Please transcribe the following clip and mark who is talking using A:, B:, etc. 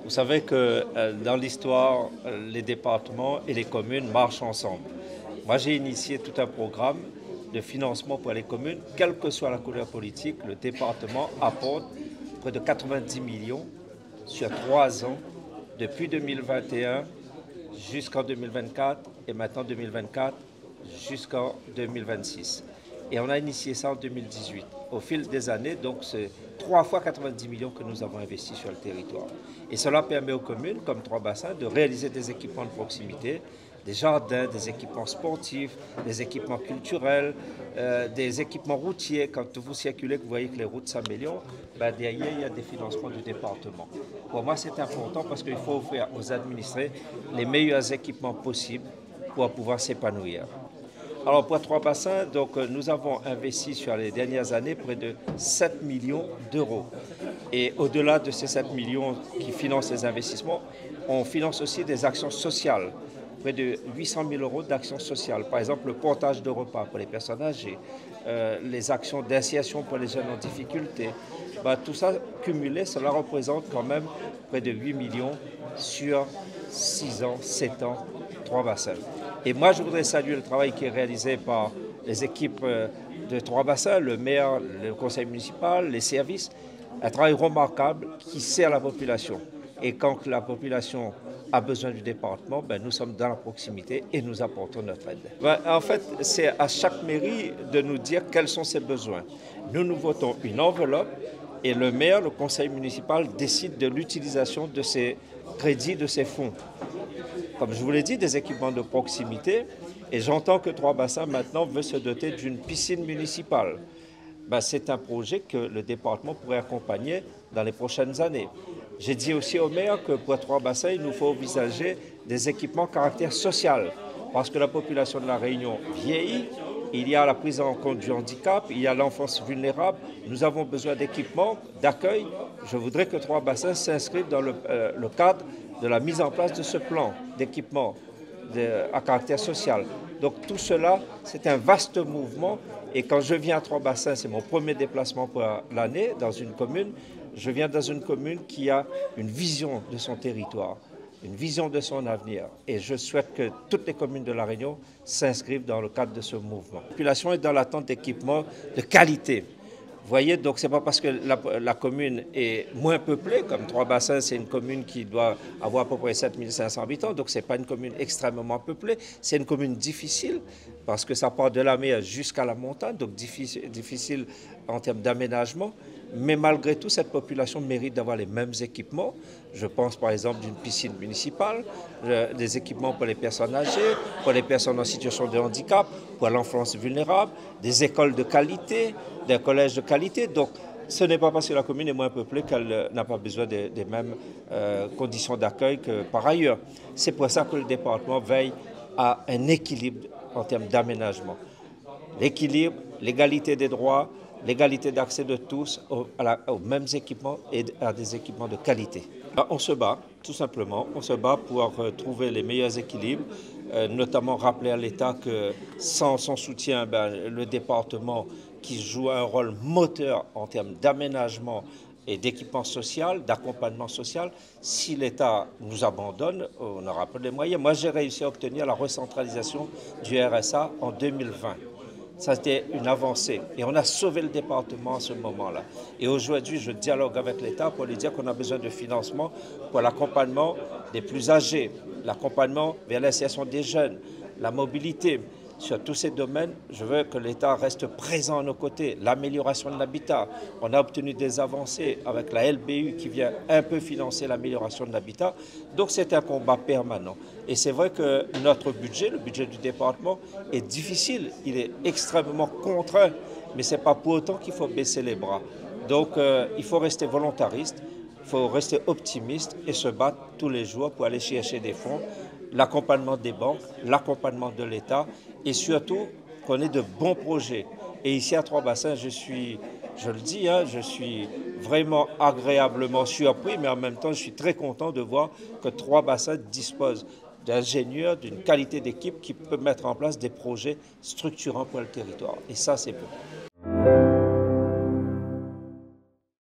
A: Vous savez que dans l'histoire, les départements et les communes marchent ensemble. Moi, j'ai initié tout un programme de financement pour les communes, quelle que soit la couleur politique. Le département apporte près de 90 millions sur 3 ans, depuis 2021 jusqu'en 2024 et maintenant 2024 jusqu'en 2026. Et on a initié ça en 2018. Au fil des années, donc c'est 3 fois 90 millions que nous avons investis sur le territoire. Et cela permet aux communes, comme Trois-Bassins, de réaliser des équipements de proximité, des jardins, des équipements sportifs, des équipements culturels, des équipements routiers. Quand vous circulez, que vous voyez que les routes s'améliorent, derrière, il y a des financements du département. Pour moi, c'est important parce qu'il faut offrir aux administrés les meilleurs équipements possibles pour pouvoir s'épanouir. Alors pour Trois-Bassins, donc, nous avons investi sur les dernières années près de 7 millions d'euros. Et au-delà de ces 7 millions qui financent les investissements, on finance aussi des actions sociales. Près de 800 000 euros d'actions sociales. Par exemple, le portage de repas pour les personnes âgées, les actions d'initiation pour les jeunes en difficulté. Tout ça cumulé, cela représente quand même près de 8 millions sur 6 ans, 7 ans, Trois-Bassins. Et moi, je voudrais saluer le travail qui est réalisé par les équipes de Trois-Bassins, le maire, le conseil municipal, les services. Un travail remarquable qui sert la population. Et quand la population a besoin du département, nous sommes dans la proximité et nous apportons notre aide. En fait, c'est à chaque mairie de nous dire quels sont ses besoins. Nous votons une enveloppe et le maire, le conseil municipal décide de l'utilisation de ces crédits, de ces fonds. Comme je vous l'ai dit, des équipements de proximité. Et j'entends que Trois-Bassins maintenant veut se doter d'une piscine municipale. C'est un projet que le département pourrait accompagner dans les prochaines années. J'ai dit aussi au maire que pour Trois-Bassins, il nous faut envisager des équipements à caractère social, parce que la population de la Réunion vieillit, il y a la prise en compte du handicap, il y a l'enfance vulnérable, nous avons besoin d'équipements, d'accueil. Je voudrais que Trois-Bassins s'inscrive dans le cadre de la mise en place de ce plan d'équipement à caractère social. Donc tout cela, c'est un vaste mouvement. Et quand je viens à Trois-Bassins, c'est mon premier déplacement pour l'année dans une commune, je viens dans une commune qui a une vision de son territoire, une vision de son avenir. Et je souhaite que toutes les communes de La Réunion s'inscrivent dans le cadre de ce mouvement. La population est dans l'attente d'équipements de qualité. Vous voyez, donc ce n'est pas parce que la commune est moins peuplée, comme Trois-Bassins, c'est une commune qui doit avoir à peu près 7 500 habitants, donc ce n'est pas une commune extrêmement peuplée, c'est une commune difficile, parce que ça part de la mer jusqu'à la montagne, donc difficile en termes d'aménagement. Mais malgré tout, cette population mérite d'avoir les mêmes équipements. Je pense par exemple d'une piscine municipale, des équipements pour les personnes âgées, pour les personnes en situation de handicap, pour l'enfance vulnérable, des écoles de qualité, des collèges de qualité. Donc ce n'est pas parce que la commune est moins peuplée qu'elle n'a pas besoin des mêmes conditions d'accueil que par ailleurs. C'est pour ça que le département veille à un équilibre en termes d'aménagement. L'équilibre, l'égalité des droits, l'égalité d'accès de tous aux mêmes équipements et à des équipements de qualité. On se bat, tout simplement, on se bat pour trouver les meilleurs équilibres, notamment rappeler à l'État que sans son soutien, le département qui joue un rôle moteur en termes d'aménagement et d'équipement social, d'accompagnement social, si l'État nous abandonne, on n'aura pas les moyens. Moi, j'ai réussi à obtenir la recentralisation du RSA en 2020. Ça a été une avancée et on a sauvé le département à ce moment-là. Et aujourd'hui, je dialogue avec l'État pour lui dire qu'on a besoin de financement pour l'accompagnement des plus âgés, l'accompagnement vers l'insertion des jeunes, la mobilité. Sur tous ces domaines, je veux que l'État reste présent à nos côtés. L'amélioration de l'habitat, on a obtenu des avancées avec la LBU qui vient un peu financer l'amélioration de l'habitat. Donc c'est un combat permanent. Et c'est vrai que notre budget, le budget du département, est difficile. Il est extrêmement contraint, mais ce n'est pas pour autant qu'il faut baisser les bras. Donc il faut rester volontariste, il faut rester optimiste et se battre tous les jours pour aller chercher des fonds, l'accompagnement des banques, l'accompagnement de l'État et surtout qu'on ait de bons projets. Et ici à Trois-Bassins, je le dis, je suis vraiment agréablement surpris, mais en même temps, je suis très content de voir que Trois-Bassins dispose d'ingénieurs, d'une qualité d'équipe qui peut mettre en place des projets structurants pour le territoire. Et ça, c'est bon.